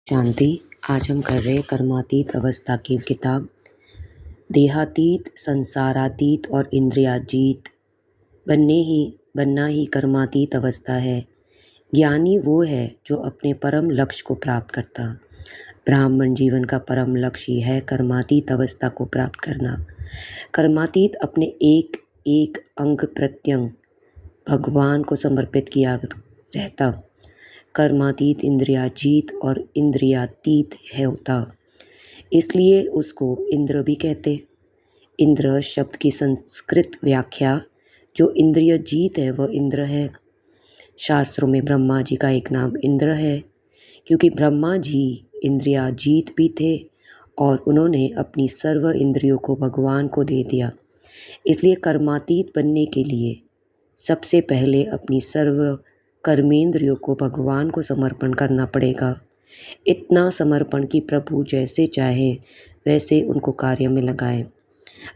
शांति। आज हम कर रहे हैं कर्मातीत अवस्था की किताब। देहातीत, संसारातीत और इंद्रियातीत बनना ही कर्मातीत अवस्था है। ज्ञानी वो है जो अपने परम लक्ष्य को प्राप्त करता। ब्राह्मण जीवन का परम लक्ष्य ही है कर्मातीत अवस्था को प्राप्त करना। कर्मातीत अपने एक एक अंग प्रत्यंग भगवान को समर्पित किया रहता। कर्मातीत इंद्रियाजीत और इंद्रियातीत है होता, इसलिए उसको इंद्र भी कहते। इंद्र शब्द की संस्कृत व्याख्या जो इंद्रिय जीत है वह इंद्र है। शास्त्रों में ब्रह्मा जी का एक नाम इंद्र है, क्योंकि ब्रह्मा जी इंद्रिया जीत भी थे और उन्होंने अपनी सर्व इंद्रियों को भगवान को दे दिया। इसलिए कर्मातीत बनने के लिए सबसे पहले अपनी सर्व कर्मेंद्रियों को भगवान को समर्पण करना पड़ेगा। इतना समर्पण कि प्रभु जैसे चाहे वैसे उनको कार्य में लगाएं।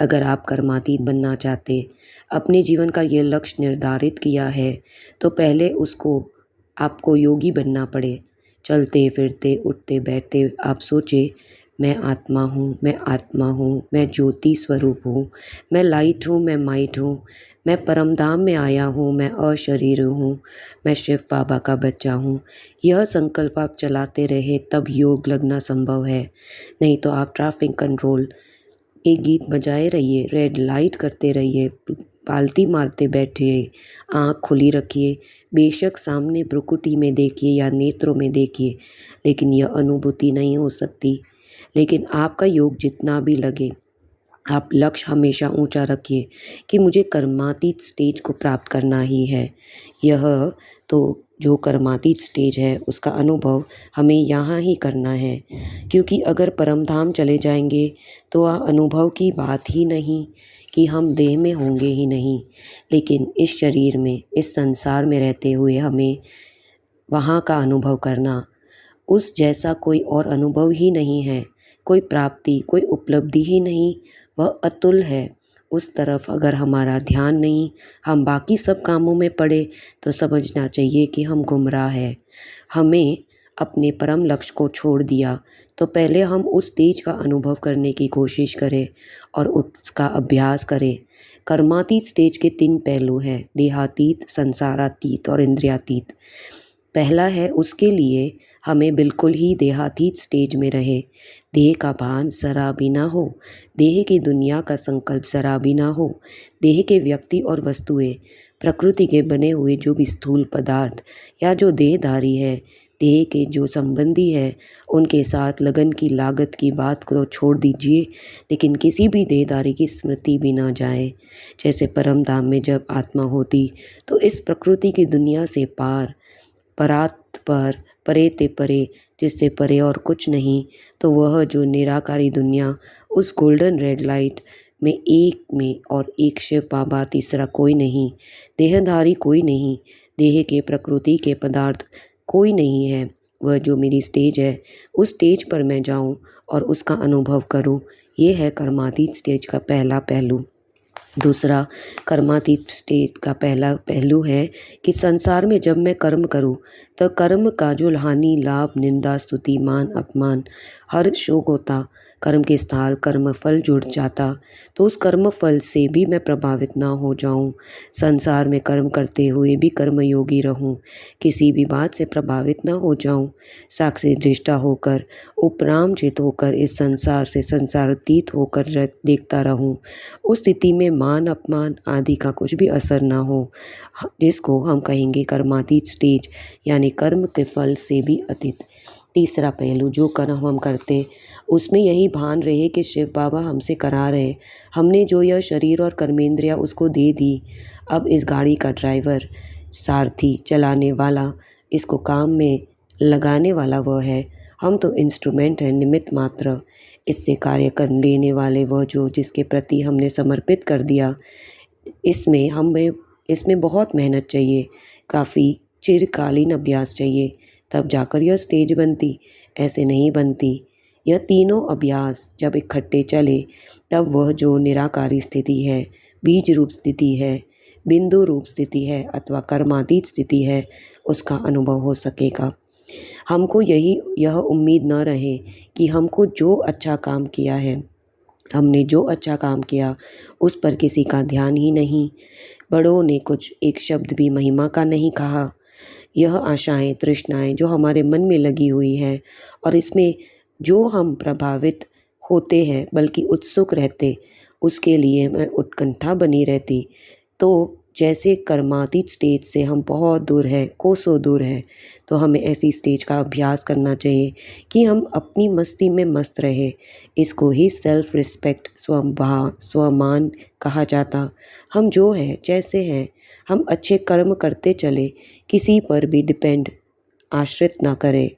अगर आप कर्मातीत बनना चाहते, अपने जीवन का ये लक्ष्य निर्धारित किया है, तो पहले आपको योगी बनना पड़े। चलते फिरते उठते बैठते आप सोचे, मैं आत्मा हूँ, मैं आत्मा हूँ, मैं ज्योति स्वरूप हूँ, मैं लाइट हूँ, मैं माइट हूँ, मैं परमधाम में आया हूँ, मैं अशरीर हूँ, मैं शिव बाबा का बच्चा हूँ। यह संकल्प आप चलाते रहे तब योग लगना संभव है। नहीं तो आप ट्रैफिक कंट्रोल के गीत बजाए रहिए, रेड लाइट करते रहिए, पालती मारते बैठिए, आँख खुली रखिए, बेशक सामने भ्रुकुटी में देखिए या नेत्रों में देखिए, लेकिन यह अनुभूति नहीं हो सकती। लेकिन आपका योग जितना भी लगे, आप लक्ष्य हमेशा ऊंचा रखिए कि मुझे कर्मातीत स्टेज को प्राप्त करना ही है। यह तो जो कर्मातीत स्टेज है उसका अनुभव हमें यहाँ ही करना है, क्योंकि अगर परमधाम चले जाएंगे तो वह अनुभव की बात ही नहीं कि हम देह में होंगे ही नहीं, लेकिन इस शरीर में, इस संसार में रहते हुए हमें वहाँ का अनुभव करना, उस जैसा कोई और अनुभव ही नहीं है, कोई प्राप्ति, कोई उपलब्धि ही नहीं, वह अतुल है। उस तरफ अगर हमारा ध्यान नहीं, हम बाकी सब कामों में पड़े, तो समझना चाहिए कि हम गुमराह हैं। हमें अपने परम लक्ष्य को छोड़ दिया, तो पहले हम उस तेज का अनुभव करने की कोशिश करें और उसका अभ्यास करें। कर्मातीत स्टेज के 3 पहलू हैं, देहातीत, संसारातीत और इंद्रियातीत। पहला है, उसके लिए हमें बिल्कुल ही देहातीत स्टेज में रहे। देह का भान जरा भी ना हो, देह की दुनिया का संकल्प जरा भी ना हो, देह के व्यक्ति और वस्तुएं, प्रकृति के बने हुए जो भी स्थूल पदार्थ या जो देहधारी है, देह के जो संबंधी है, उनके साथ लगन की लागत की बात को छोड़ दीजिए, लेकिन किसी भी देहधारी की स्मृति भी ना जाए। जैसे परम धाम में जब आत्मा होती तो इस प्रकृति की दुनिया से पार, परात पर, परे ते परे, जिससे परे और कुछ नहीं, तो वह जो निराकारी दुनिया, उस गोल्डन रेड लाइट में एक में और एक शिव बाबा, तीसरा कोई नहीं, देहधारी कोई नहीं, देह के प्रकृति के पदार्थ कोई नहीं है। वह जो मेरी स्टेज है, उस स्टेज पर मैं जाऊं और उसका अनुभव करूं। ये है कर्मातीत स्टेज का पहला पहलू। दूसरा कर्मातीत स्टेज का पहला पहलू है कि संसार में जब मैं कर्म करूं, तो कर्म का जो हानि, लाभ, निंदा, स्तुति, मान, अपमान, हर शोक होता, कर्म के स्थान कर्म फल जुड़ जाता, तो उस कर्म फल से भी मैं प्रभावित ना हो जाऊं। संसार में कर्म करते हुए भी कर्मयोगी रहूं, किसी भी बात से प्रभावित ना हो जाऊं, साक्षी दृष्टा होकर, उपरामचित होकर इस संसार से संसारातीत होकर देखता रहूं। उस स्थिति में मान, अपमान आदि का कुछ भी असर ना हो, जिसको हम कहेंगे कर्मातीत स्टेज, यानी कर्म के फल से भी अतीत। तीसरा पहलू, जो कर्म हम करते उसमें यही भान रहे कि शिव बाबा हमसे करा रहे, हमने जो यह शरीर और कर्मेंद्रिया उसको दे दी, अब इस गाड़ी का ड्राइवर, सारथी, चलाने वाला, इसको काम में लगाने वाला वह है, हम तो इंस्ट्रूमेंट हैं, निमित्त मात्र। इससे कार्य कर लेने वाले वह जो जिसके प्रति हमने समर्पित कर दिया। इसमें बहुत मेहनत चाहिए, काफ़ी चिरकालीन अभ्यास चाहिए, तब जाकर यह स्टेज बनती, ऐसे नहीं बनती। यह तीनों अभ्यास जब इकट्ठे चले, तब वह जो निराकारी स्थिति है, बीज रूप स्थिति है, बिंदु रूप स्थिति है अथवा कर्मातीत स्थिति है, उसका अनुभव हो सकेगा। हमको यह उम्मीद न रहे कि हमको जो अच्छा काम किया है, हमने जो अच्छा काम किया उस पर किसी का ध्यान ही नहीं, बड़ों ने कुछ एक शब्द भी महिमा का नहीं कहा। यह आशाएं तृष्णाएं जो हमारे मन में लगी हुई है और इसमें जो हम प्रभावित होते हैं बल्कि उत्सुक रहते, उसके लिए मैं उत्कंठा बनी रहती। तो जैसे कर्मातीत स्टेज से हम बहुत दूर है, कोसों दूर है, तो हमें ऐसी स्टेज का अभ्यास करना चाहिए कि हम अपनी मस्ती में मस्त रहे। इसको ही सेल्फ रिस्पेक्ट, स्वभाव स्वमान कहा जाता। हम जो है जैसे हैं, हम अच्छे कर्म करते चले, किसी पर भी डिपेंड आश्रित ना करें।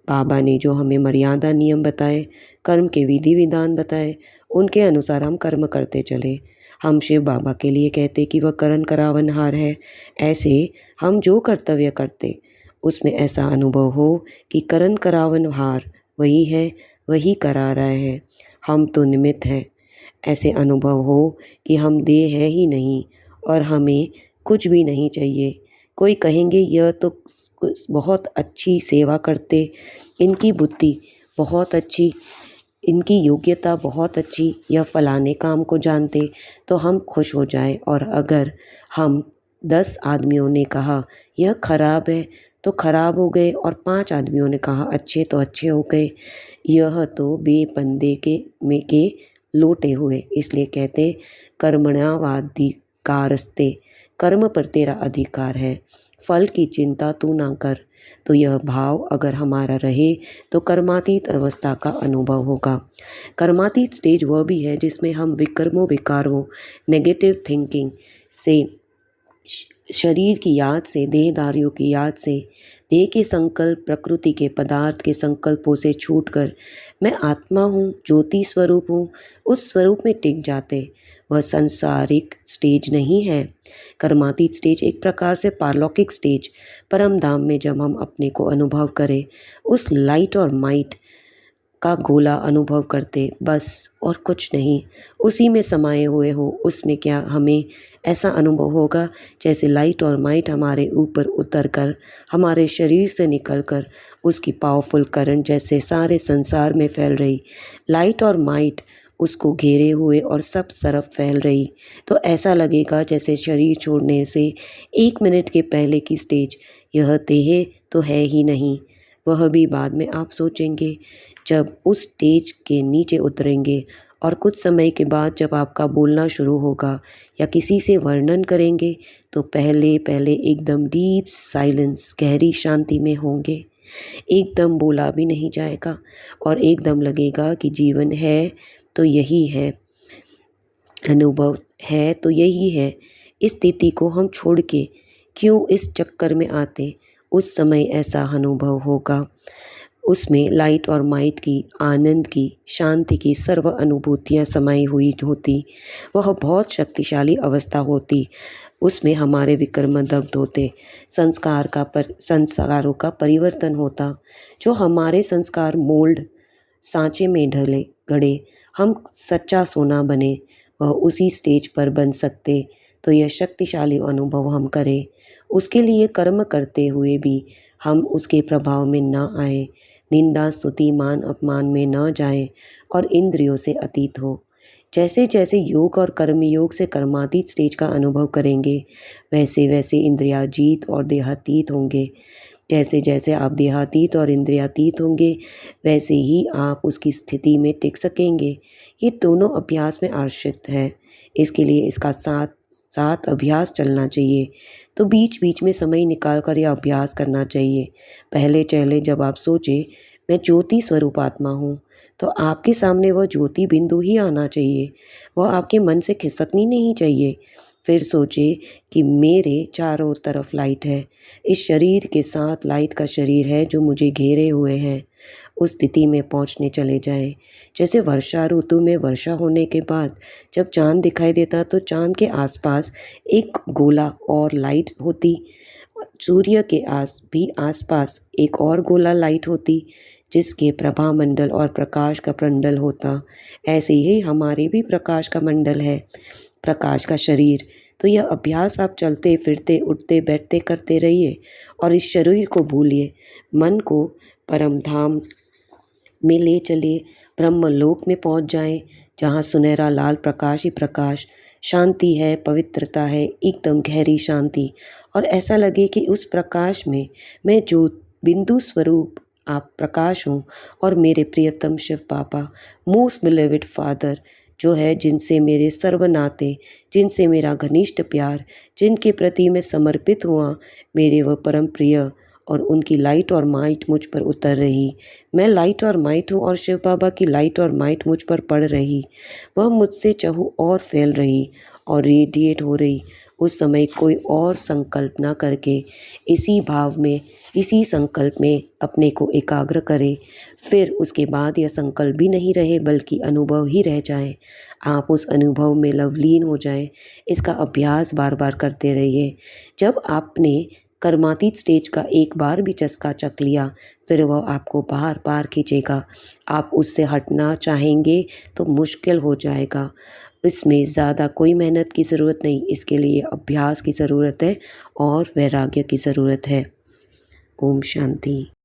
बाबा ने जो हमें मर्यादा नियम बताए, कर्म के विधि विधान बताए, उनके अनुसार हम कर्म करते चले। हम शिव बाबा के लिए कहते कि वह करण करावनहार है, ऐसे हम जो कर्तव्य करते उसमें ऐसा अनुभव हो कि करण करावनहार वही है, वही करा रहा है, हम तो निमित्त हैं। ऐसे अनुभव हो कि हम देह है ही नहीं और हमें कुछ भी नहीं चाहिए। कोई कहेंगे यह तो बहुत अच्छी सेवा करते, इनकी बुद्धि बहुत अच्छी, इनकी योग्यता बहुत अच्छी, यह फलाने काम को जानते, तो हम खुश हो जाएं। और अगर हम 10 आदमियों ने कहा यह खराब है तो खराब हो गए और 5 आदमियों ने कहा अच्छे तो अच्छे हो गए, यह तो बेपंदे के लोटे हुए। इसलिए कहते कर्मण्यावाधिकारस्ते, कर्म पर तेरा अधिकार है, फल की चिंता तू ना कर। तो यह भाव अगर हमारा रहे तो कर्मातीत अवस्था का अनुभव होगा। कर्मातीत स्टेज वह भी है जिसमें हम विकर्मों विकारों नेगेटिव थिंकिंग से, शरीर की याद से, देहधारियों की याद से, देह के संकल्प, प्रकृति के पदार्थ के संकल्पों से छूटकर मैं आत्मा हूँ, ज्योति स्वरूप हूँ, उस स्वरूप में टिक जाते। वह संसारिक स्टेज नहीं है। कर्मातीत स्टेज एक प्रकार से पारलौकिक स्टेज, परम धाम में जब हम अपने को अनुभव करें, उस लाइट और माइट का गोला अनुभव करते, बस और कुछ नहीं, उसी में समाये हुए हो। उसमें क्या हमें ऐसा अनुभव होगा जैसे लाइट और माइट हमारे ऊपर उतर कर, हमारे शरीर से निकल कर उसकी पावरफुल करंट जैसे सारे संसार में फैल रही, लाइट और माइट उसको घेरे हुए और सब तरफ फैल रही। तो ऐसा लगेगा जैसे शरीर छोड़ने से 1 मिनट के पहले की स्टेज, यह देह तो है ही नहीं। वह भी बाद में आप सोचेंगे जब उस स्टेज के नीचे उतरेंगे और कुछ समय के बाद जब आपका बोलना शुरू होगा या किसी से वर्णन करेंगे तो पहले पहले एकदम डीप साइलेंस, गहरी शांति में होंगे, एकदम बोला भी नहीं जाएगा और एकदम लगेगा कि जीवन है तो यही है, अनुभव है तो यही है। इस स्थिति को हम छोड़ के क्यों इस चक्कर में आते, उस समय ऐसा अनुभव होगा। उसमें लाइट और माइट की, आनंद की, शांति की सर्व अनुभूतियाँ समाई हुई होती। वह बहुत शक्तिशाली अवस्था होती। उसमें हमारे विकर्म दग्ध होते, संस्कारों का परिवर्तन होता। जो हमारे संस्कार मोल्ड सांचे में ढले गड़े, हम सच्चा सोना बने, वह उसी स्टेज पर बन सकते। तो यह शक्तिशाली अनुभव हम करें, उसके लिए कर्म करते हुए भी हम उसके प्रभाव में न आए, निंदा स्तुति मान अपमान में न जाएं और इंद्रियों से अतीत हो। जैसे जैसे योग और कर्म योग से कर्मातीत स्टेज का अनुभव करेंगे, वैसे वैसे इंद्रियाजीत और देहातीत होंगे। जैसे जैसे आप देहातीत और इंद्रियातीत होंगे, वैसे ही आप उसकी स्थिति में टिक सकेंगे। ये दोनों अभ्यास में आश्रित है। इसके लिए इसका साथ साथ अभ्यास चलना चाहिए। तो बीच बीच में समय निकाल कर यह अभ्यास करना चाहिए। पहले चहले जब आप सोचें मैं ज्योति स्वरूप आत्मा हूँ, तो आपके सामने वह ज्योति बिंदु ही आना चाहिए, वह आपके मन से खिसकनी नहीं चाहिए। फिर सोचे कि मेरे चारों तरफ लाइट है, इस शरीर के साथ लाइट का शरीर है जो मुझे घेरे हुए है। उस स्थिति में पहुंचने चले जाएं। जैसे वर्षा ऋतु में वर्षा होने के बाद जब चांद दिखाई देता तो चांद के आसपास एक गोला और लाइट होती, सूर्य के आसपास एक और गोला लाइट होती जिसके प्रभा मंडल और प्रकाश का मंडल होता। ऐसे ही हमारे भी प्रकाश का मंडल है, प्रकाश का शरीर तो यह अभ्यास आप चलते फिरते उठते बैठते करते रहिए और इस शरीर को भूलिए, मन को परम धाम में ले चलिए, ब्रह्मलोक में पहुंच जाएं, जहां सुनहरा लाल प्रकाश ही प्रकाश, शांति है, पवित्रता है, एकदम गहरी शांति। और ऐसा लगे कि उस प्रकाश में मैं जो बिंदु स्वरूप आप प्रकाश हूँ और मेरे प्रियतम शिव बाबा, मोस्ट बिलीवेड फादर, जो है जिनसे मेरे सर्व नाते, जिनसे मेरा घनिष्ठ प्यार, जिनके प्रति मैं समर्पित हुआ, मेरे वह परम प्रिय, और उनकी लाइट और माइट मुझ पर उतर रही। मैं लाइट और माइट हूँ और शिव बाबा की लाइट और माइट मुझ पर पड़ रही। वह मुझसे चहु और फैल रही और रेडिएट हो रही। उस समय कोई और संकल्प ना करके इसी भाव में, इसी संकल्प में अपने को एकाग्र करे। फिर उसके बाद यह संकल्प भी नहीं रहे बल्कि अनुभव ही रह जाए। आप उस अनुभव में लवलीन हो जाएं। इसका अभ्यास बार बार करते रहिए। जब आपने कर्मातीत स्टेज का एक बार भी चस्का चख लिया, फिर वह आपको बार बार खींचेगा। आप उससे हटना चाहेंगे तो मुश्किल हो जाएगा। इसमें ज़्यादा कोई मेहनत की ज़रूरत नहीं, इसके लिए अभ्यास की ज़रूरत है और वैराग्य की ज़रूरत है। ओम शांति।